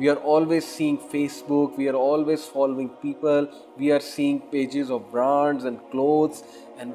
we are always seeing Facebook, we are always following people, we are seeing pages of brands and clothes and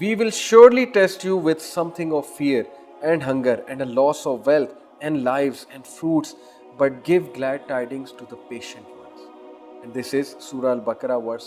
We will surely test you with something of fear and hunger and a loss of wealth and lives and fruits, but give glad tidings to the patient ones। And this is Surah Al-Baqarah verse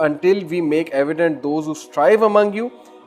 until we make evident those who strive among you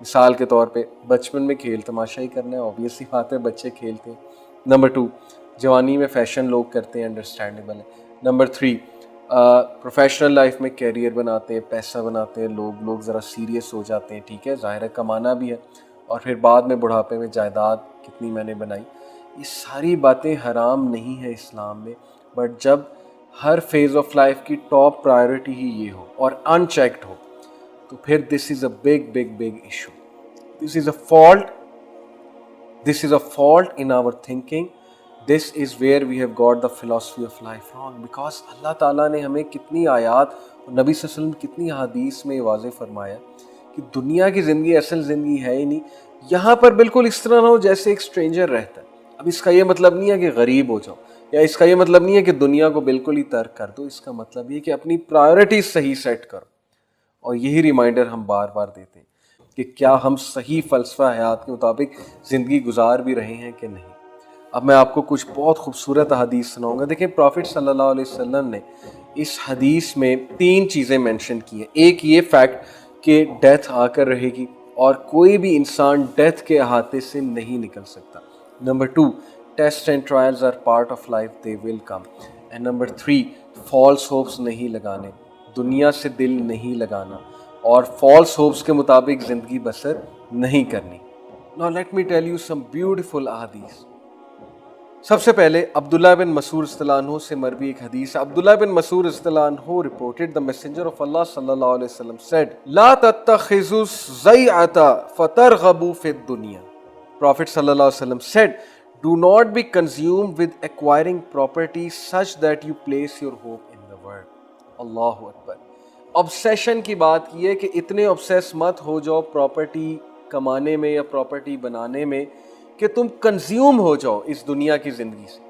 مثال کے طور پہ بچپن میں کھیل تماشا ہی کرنا ہے، obvious سی بات ہے بچے کھیلتے ہیں. نمبر 2 جوانی میں فیشن لوگ کرتے ہیں، انڈرسٹینڈیبل ہے. نمبر 3 پروفیشنل لائف میں کیریئر بناتے ہیں، پیسہ بناتے ہیں، لوگ ذرا سیریس ہو جاتے ہیں، ٹھیک ہے، ظاہر ہے کمانا بھی ہے، اور پھر بعد میں بڑھاپے میں جائیداد کتنی میں نے بنائی. یہ ساری باتیں حرام نہیں ہیں اسلام میں، بٹ جب ہر فیز آف لائف کی ٹاپ پرائیورٹی ہی یہ ہو اور ان چیکڈ ہو تو پھر this is a big issue. This is a fault in our thinking. This is where we have got the philosophy of life wrong, because اللہ تعالیٰ نے ہمیں کتنی آیات اور نبی صلی اللہ علیہ وسلم کتنی حدیث میں واضح فرمایا کہ دنیا کی زندگی اصل زندگی ہے ہی نہیں. یہاں پر بالکل اس طرح نہ ہو جیسے ایک اسٹرینجر رہتا ہے. اب اس کا یہ مطلب نہیں ہے کہ غریب ہو جاؤ، یا اس کا یہ مطلب نہیں ہے کہ دنیا کو بالکل ہی ترک کر دو. اس کا مطلب یہ کہ اپنی پرائیورٹیز صحیح سیٹ کرو. اور یہی ریمائنڈر ہم بار بار دیتے ہیں کہ کیا ہم صحیح فلسفہ حیات کے مطابق زندگی گزار بھی رہے ہیں کہ نہیں. اب میں آپ کو کچھ بہت خوبصورت حدیث سناؤں گا. دیکھیں پروفٹ صلی اللہ علیہ وسلم نے اس حدیث میں 3 چیزیں مینشن کی ہیں. ایک یہ فیکٹ کہ ڈیتھ آ کر رہے گی اور کوئی بھی انسان ڈیتھ کے احاطے سے نہیں نکل سکتا. Number 2 test and trials are part of life, they will come. And number 3 false hopes نہیں لگانے، دنیا سے دل نہیں لگانا، اور فالس ہوپس کے مطابق زندگی بسر نہیں کرنی. Now let me tell you some beautiful ahadith. سب سے پہلے عبداللہ بن مسعود رضی اللہ عنہ سے مروی ایک حدیث. عبداللہ بن مسعود رضی اللہ عنہ reported the messenger of Allah صلی اللہ علیہ وسلم said لا تتخذوا الضیعة فترغبوا فی الدنیا. Prophet صلی اللہ علیہ وسلم said do not be consumed with acquiring property such that you place your hope in the world. Allah Akbar. obsession کی بات کی ہے کہ اتنے obsess مت ہو جاؤ پراپرٹی کمانے میں یا پراپرٹی بنانے میں کہ تم کنزیوم ہو جاؤ اس دنیا کی زندگی سے،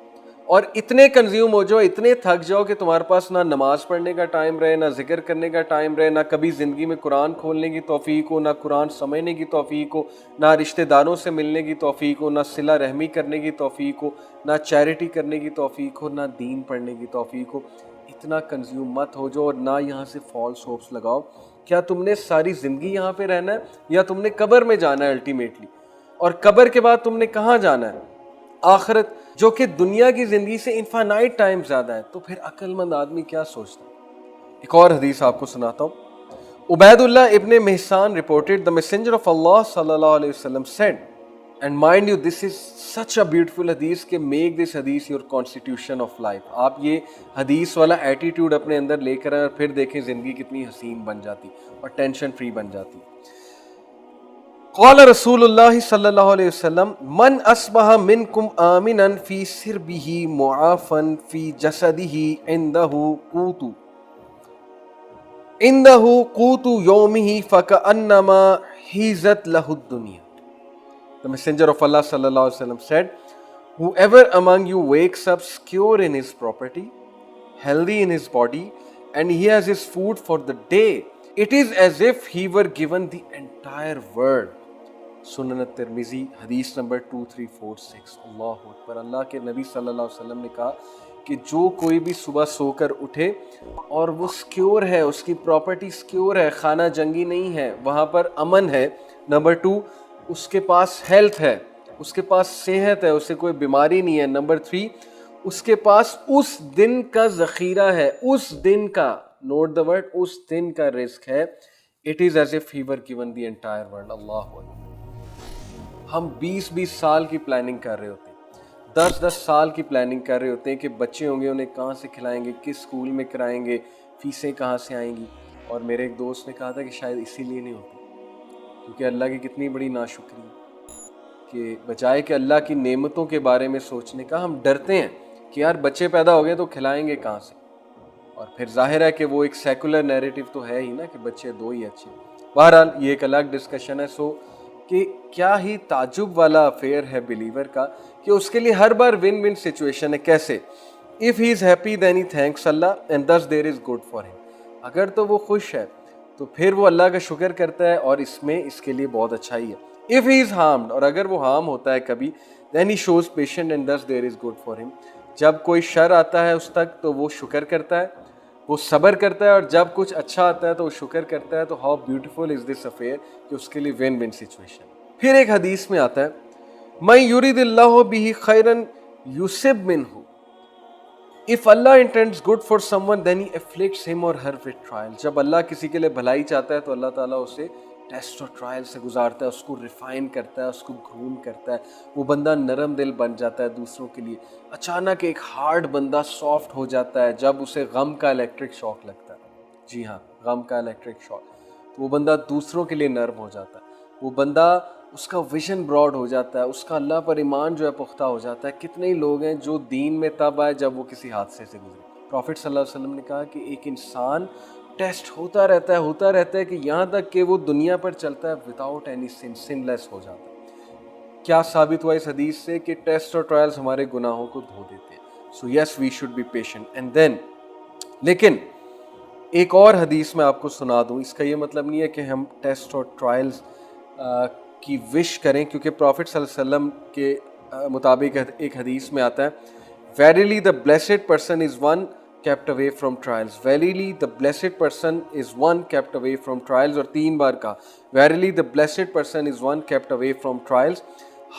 اور اتنے کنزیوم ہو جاؤ، اتنے تھک جاؤ کہ تمہارے پاس نہ نماز پڑھنے کا ٹائم رہے، نہ ذکر کرنے کا ٹائم رہے، نہ کبھی زندگی میں قرآن کھولنے کی توفیق ہو، نہ قرآن سمجھنے کی توفیق ہو، نہ رشتہ داروں سے ملنے کی توفیق ہو، نہ صلہ رحمی کرنے کی توفیق ہو، نہ چیریٹی کرنے کی توفیق ہو، نہ دین پڑھنے کی توفیق ہو. اتنا کنزیوم مت ہو جاؤ اور نہ یہاں سے فالس ہوپس لگاؤ. کیا تم نے ساری زندگی یہاں پہ رہنا ہے یا تم نے قبر میں جانا ہے الٹیمیٹلی؟ اور قبر کے بعد تم نے کہاں جانا ہے؟ آخرت، جو کہ دنیا کی زندگی سے انفینائٹ ٹائم زیادہ ہے. تو پھر عقل مند آدمی کیا سوچتا ہے؟ ایک اور حدیث آپ کو سناتا ہوں. عبید اللہ ابن محسان reported the messenger of Allah صلی اللہ علیہ وسلم said and mind you this is such a beautiful حدیث کہ make this حدیث your constitution of life. آپ یہ حدیث والا ایٹیٹیوڈ اپنے اندر لے کر آئیں اور پھر دیکھیں زندگی کتنی حسین بن جاتی اور ٹینشن فری بن جاتی. قال رسول اللہ صلی اللہ علیہ وسلم من اصبح منکم آمنا فی سربہ معافا فی جسدہ عنده قوت یومہ فکأنما حیزت لہ الدنیا. The messenger of Allah صلی اللہ علیہ وسلم said whoever among you wakes up secure in his property, healthy in his body, and he has his food for the day, it is as if he were given the entire world. سنن ترمذی حدیث number 2346. اللہ اکبر. اللہ کے نبی صلی اللہ علیہ وسلم نے کہا کہ جو کوئی بھی صبح سو کر اٹھے اور وہ سکیور ہے، اس کی پراپرٹی سکیور ہے، خانہ جنگی نہیں ہے، وہاں پر امن ہے. نمبر 2 اس کے پاس ہیلتھ ہے، اس کے پاس صحت ہے، اسے کوئی بیماری نہیں ہے. نمبر 3 اس کے پاس اس دن کا ذخیرہ ہے، اس دن کا، نوٹ دا ورڈ، اس دن کا رزق ہے. It is as if he were given the entire world. اللہ اکبر. ہم 20 سال کی پلاننگ کر رہے ہوتے ہیں، 10 سال کی پلاننگ کر رہے ہوتے ہیں کہ بچے ہوں گے انہیں کہاں سے کھلائیں گے، کس اسکول میں کرائیں گے، فیسیں کہاں سے آئیں گی. اور میرے ایک دوست نے کہا تھا کہ شاید اسی لیے نہیں ہوتی، کیونکہ اللہ کی کتنی بڑی ناشکری کہ بجائے کہ اللہ کی نعمتوں کے بارے میں سوچنے کا ہم ڈرتے ہیں کہ یار بچے پیدا ہو گئے تو کھلائیں گے کہاں سے. اور پھر ظاہر ہے کہ وہ ایک سیکولر نیریٹو تو ہے ہی نا کہ بچے 2 ہی اچھے. بہرحال یہ ایک الگ ڈسکشن ہے. سو کہ کیا ہی تعجب والا افیئر ہے بلیور کا کہ اس کے لیے ہر بار ون ون سچویشن ہے. کیسے؟ if he is happy then he thanks Allah and thus there is good for him. اگر تو وہ خوش ہے تو پھر وہ اللہ کا شکر کرتا ہے اور اس میں اس کے لیے بہت اچھائی ہے. if he is harmed، اور اگر وہ ہارم ہوتا ہے کبھی، then he shows patience and thus there is good for him. جب کوئی شر آتا ہے اس تک تو وہ شکر کرتا ہے، وہ صبر کرتا ہے اور جب کچھ اچھا آتا ہے تو وہ شکر کرتا ہے. تو how beautiful is this affair کہ اس کے لیے ون ون سچویشن. پھر ایک حدیث میں آتا ہے میں یرید اللہ بہ خیرا یصب منہ. If Allah intends good for someone then he afflicts him or her with trials. جب اللہ کسی کے لیے بھلائی چاہتا ہے تو اللہ تعالیٰ اسے ٹیسٹ اور ٹرائل سے گزارتا ہے, اس کو ریفائن کرتا ہے, اس کو گروم کرتا ہے. وہ بندہ نرم دل بن جاتا ہے دوسروں کے لیے. اچانک ایک ہارڈ بندہ سافٹ ہو جاتا ہے جب اسے غم کا الیکٹرک شاک لگتا ہے. جی ہاں, غم کا الیکٹرک شاک. تو وہ بندہ دوسروں کے لیے نرم ہو جاتا ہے. وہ بندہ, اس کا ویژن براڈ ہو جاتا ہے, اس کا اللہ پر ایمان جو ہے پختہ ہو جاتا ہے. کتنے ہی لوگ ہیں جو دین میں تب آئے جب وہ کسی حادثے سے گزرے. پروفٹ صلی اللہ علیہ وسلم نے کہا کہ ایک انسان ٹیسٹ ہوتا رہتا ہے کہ یہاں تک کہ وہ دنیا پر چلتا ہے وداؤٹ اینی سن, سن لیس ہو جاتا ہے. کیا ثابت ہوا اس حدیث سے کہ ٹیسٹ اور ٹرائلز ہمارے گناہوں کو دھو دیتے ہیں. So yes we should be patient and then. لیکن ایک اور حدیث میں آپ کو سنا دوں. اس کا یہ مطلب نہیں ہے کہ ہم ٹیسٹ اور ٹرائلز کی وش کریں, کیونکہ پروفٹ صلی اللہ علیہ وسلم کے مطابق ایک حدیث میں آتا ہے Verily the blessed person is one kept away from trials. Verily the blessed person is one kept away from trials. اور 3 بار کہا Verily the blessed person is one kept away from trials.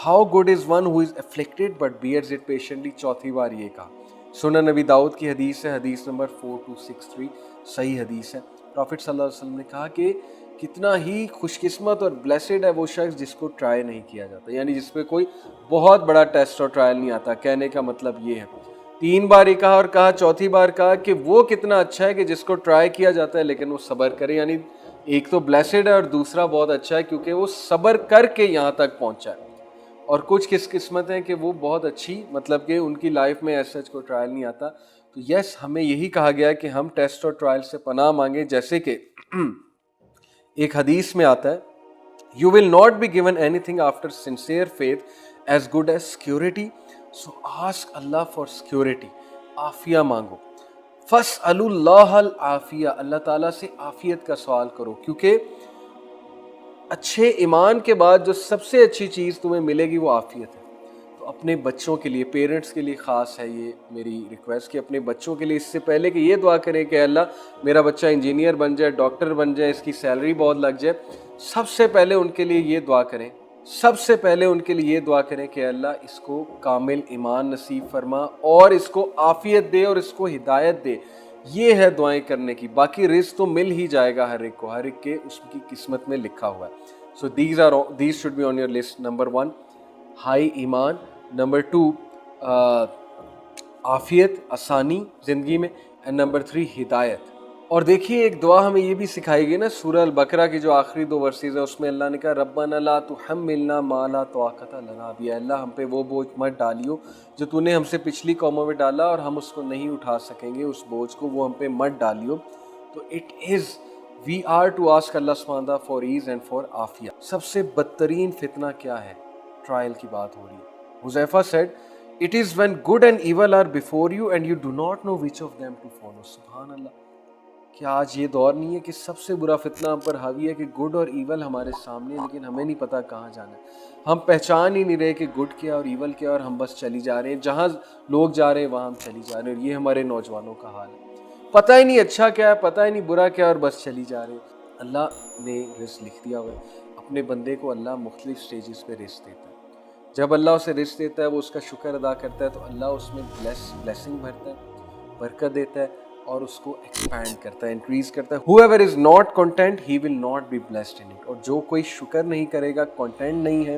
How good is one who is afflicted but bears it patiently. 4تھی بار یہ کہا. سنن نبی داؤد کی حدیث ہے, حدیث نمبر 4263, صحیح حدیث ہے. پروفٹ صلی اللہ علیہ وسلم نے کہا کہ کتنا ہی خوش قسمت اور بلیسڈ ہے وہ شخص جس کو ٹرائی نہیں کیا جاتا, یعنی جس پہ کوئی بہت بڑا ٹیسٹ اور ٹرائل نہیں آتا. کہنے کا مطلب یہ ہے, 3 بار ہی کہا اور کہا 4تھی بار کہا کہ وہ کتنا اچھا ہے کہ جس کو ٹرائی کیا جاتا ہے لیکن وہ صبر کرے. یعنی ایک تو بلیسڈ ہے اور دوسرا بہت اچھا ہے کیونکہ وہ صبر کر کے یہاں تک پہنچا ہے. اور کچھ کس قسمت ہیں کہ وہ بہت اچھی, مطلب کہ ان کی لائف میں ایسا کو ٹرائل نہیں آتا. تو یس, ہمیں یہی کہا گیا کہ ہم ٹیسٹ اور ٹرائل سے پناہ مانگیں. جیسے کہ ایک حدیث میں آتا ہے You will not be given anything after sincere faith as good as security. So ask Allah for security. Aafia مانگو. فَاسْأَلُوا اللَّهَ الْعَافِيَةَ. اللہ تعالیٰ سے عافیت کا سوال کرو, کیونکہ اچھے ایمان کے بعد جو سب سے اچھی چیز تمہیں ملے گی وہ عافیت ہے. تو اپنے بچوں کے لیے, پیرنٹس کے لیے خاص ہے یہ میری ریکویسٹ کہ اپنے بچوں کے لیے اس سے پہلے کہ یہ دعا کریں کہ اللہ میرا بچہ انجینئر بن جائے, ڈاکٹر بن جائے, اس کی سیلری بہت لگ جائے, سب سے پہلے ان کے لیے یہ دعا کریں, کہ اللہ اس کو کامل ایمان نصیب فرما اور اس کو عافیت دے اور اس کو ہدایت دے. یہ ہے دعائیں کرنے کی. باقی رزق تو مل ہی جائے گا ہر ایک کو, ہر ایک کے اس کی قسمت میں لکھا ہوا ہے. سو these should be on your list. Number 1 high ایمان, نمبر 2 عافیت, آسانی زندگی میں, اینڈ نمبر 3 ہدایت. اور دیکھیے ایک دعا ہمیں یہ بھی سکھائی گئی نا, سورہ البقرہ کی جو آخری 2 ورسز ہیں اس میں اللہ نے کہا ربنا لا تحملنا ما لا طاقت لنا بہ. اللہ ہم پہ وہ بوجھ مت ڈالیو جو تو نے ہم سے پچھلی قوموں میں ڈالا اور ہم اس کو نہیں اٹھا سکیں گے, اس بوجھ کو وہ ہم پہ مت ڈالیو. تو we are to ask Allah subhanahu wa ta'ala for ease and for Aafia. سب سے بدترین فتنہ کیا ہے؟ ٹرائل کی بات ہو رہی ہے. Huzaifa said it is when good and evil are before you and you do not know which of them to follow. سبحان اللہ. کیا آج یہ دور نہیں ہے کہ سب سے برا فتنہ ہم پر حاوی ہے کہ گڈ اور ایول ہمارے سامنے لیکن ہمیں نہیں پتا کہاں جانا ہے. ہم پہچان ہی نہیں رہے کہ گڈ کیا اور ایول کیا, اور ہم بس چلی جا رہے ہیں, جہاں لوگ جا رہے ہیں وہاں ہم چلی جا رہے ہیں. اور یہ ہمارے نوجوانوں کا حال ہے, پتہ ہی نہیں اچھا کیا ہے, پتہ ہی نہیں برا کیا, اور بس چلی جا رہے ہیں. اللہ نے رزق لکھ دیا ہوا ہے. اپنے بندے کو اللہ مختلف سٹیجز پہ رزق دیتا ہے. جب اللہ اسے رزق دیتا ہے وہ اس کا شکر ادا کرتا ہے تو اللہ اس میں بلیسنگ بھرتا ہے, برکت دیتا ہے اور اس کو ایکسپینڈ کرتا ہے, انکریز کرتا ہے. whoever is not content he will not be blessed in it. اور جو کوئی شکر نہیں کرے گا, کنٹینٹ نہیں ہے,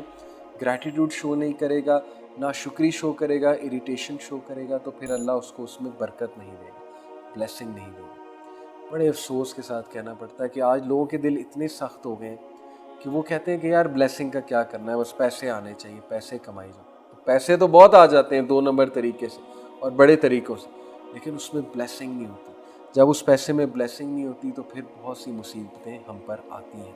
گریٹیٹیوڈ شو نہیں کرے گا, نہ شکری شو کرے گا, اریٹیشن شو کرے گا, تو پھر اللہ اس کو اس میں برکت نہیں دے گا, بلیسنگ نہیں دے گا. بڑے افسوس کے ساتھ کہنا پڑتا ہے کہ آج لوگوں کے دل اتنے سخت ہو گئے ہیں کہ وہ کہتے ہیں کہ یار بلیسنگ کا کیا کرنا ہے, بس پیسے آنے چاہیے, پیسے کمائی جاؤ. پیسے تو بہت آ جاتے ہیں 2 نمبر طریقے سے اور بڑے طریقوں سے, لیکن اس میں بلیسنگ نہیں ہوتی. جب اس پیسے میں بلیسنگ نہیں ہوتی تو پھر بہت سی مصیبتیں ہم پر آتی ہیں.